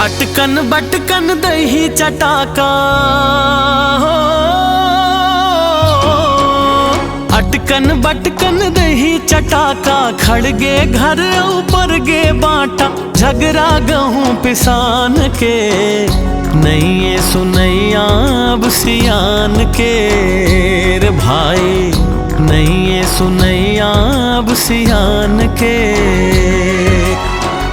अटकन बटकन दही चटाका हो, अटकन बटकन दही चटाका, खड़गे घर ऊपर गे बाटा, झगड़ा गहूँ पिसान के, नहीं ये सुनैया अब सियान के रे भाई, नहीं ये सुनैया अब सियान के।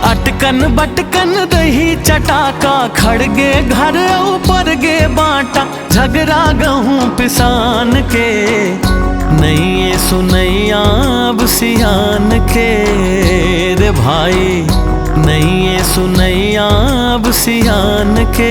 अटकन बटकन दही चटाका, खड़गे घर ऊपर गे बाटा, झगड़ा गहूँ पिसान के, नहीं ये सुनैया अब सियान के रे भाई, नहीं ये सुनैया अब सियान के।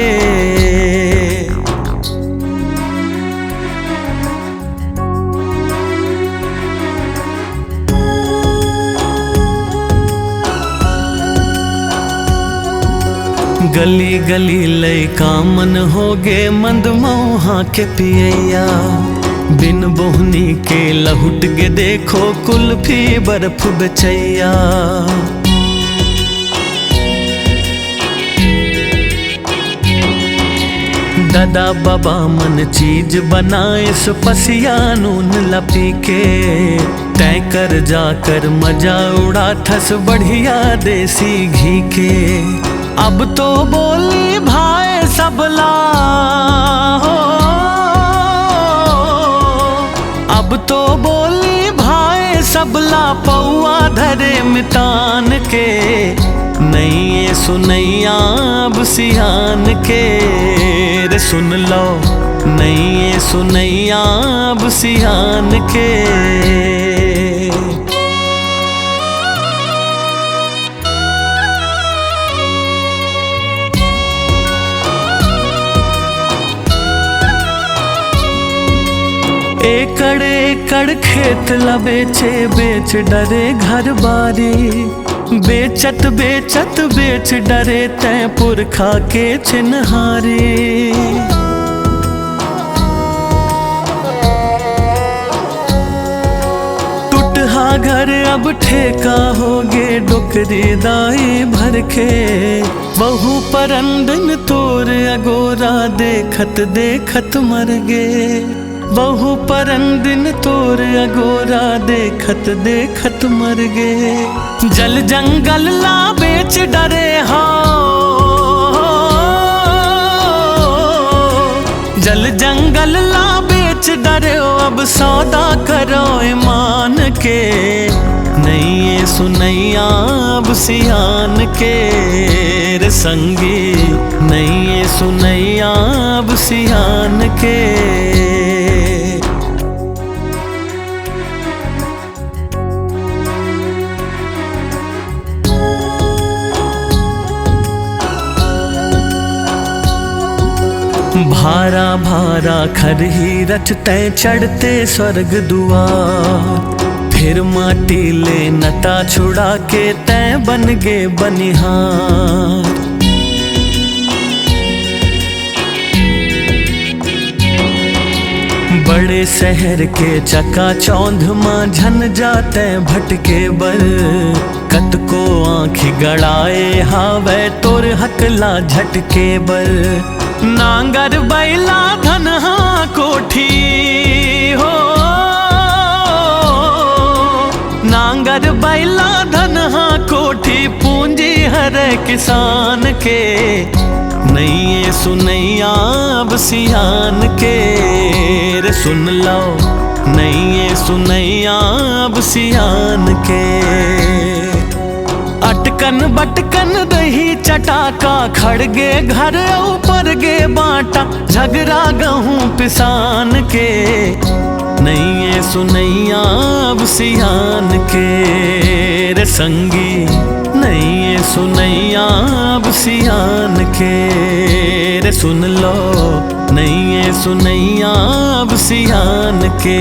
गली गली लइका मन होगे मंद मौहा के पियैया, बिन बोहनी के लहुट गे देखो कुल्फी बर्फ बेचैया। दादा बाबा मन चीज बनाए सुपसिया नून लपी के, तय कर जाकर मजा उड़ा थस बढ़िया देसी घी के। अब तो बोली भाई सबला हो, अब तो बोली भाई सबला, पौआ धरे मितान के, नहीं ये सुनैया अब सियान के रे सुन लो, नहीं ये सुनैया अब सियान के। एकड़ एकड़ खेत ला बेचे बेच डरे घर बारी, बेचत बेचत बेच डरे तै पुरखा के चिन्हारी। टूटहा घर अब ठेका होगे डोकरी दाई भर के, बहु परंदन तोर अगोरा देखत देखत मर गे, बहु परंदिन तोर अगोरा देखत देखत मर गे। जल जंगल ला बेच डरे हो, जल जंगल ला बेच डरे हो, अब सौदा करो ईमान के, नहीं ये सुनैया अब सियान के रे संगी, नहीं ये सुनैया अब सियान के। भारा भारा खरही रचते चढ़ते स्वर्ग दुआर, फिर माटी ले नटा छुड़ा के तय बन गे बनिहार। बड़े शहर के चका चौंध मां झन जाते भटके बर, कत को आँखी गड़ाए हावे तोर हकला झटके बर। नांगर बैला धनहा कोठी हो, नांगर बैला धनहा कोठी, पूंजी हर किसान के, नहीं ये सुनैया अब सियान के रे सुन लो, नहीं ये सुनैया अब सियान के। अटकन बटकन दही चटाका, खड़गे घर ऊपर गे बाटा, झगड़ा गहूँ पिसान के, नहीं ये सुनैया अब सियान के रे संगी, नहीं ये सुनैया अब सियान के रे सुन लो, नहीं ये सुनैया अब सियान के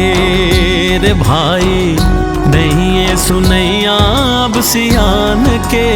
रे भाई, नहीं ये सुनैया अब सियान के।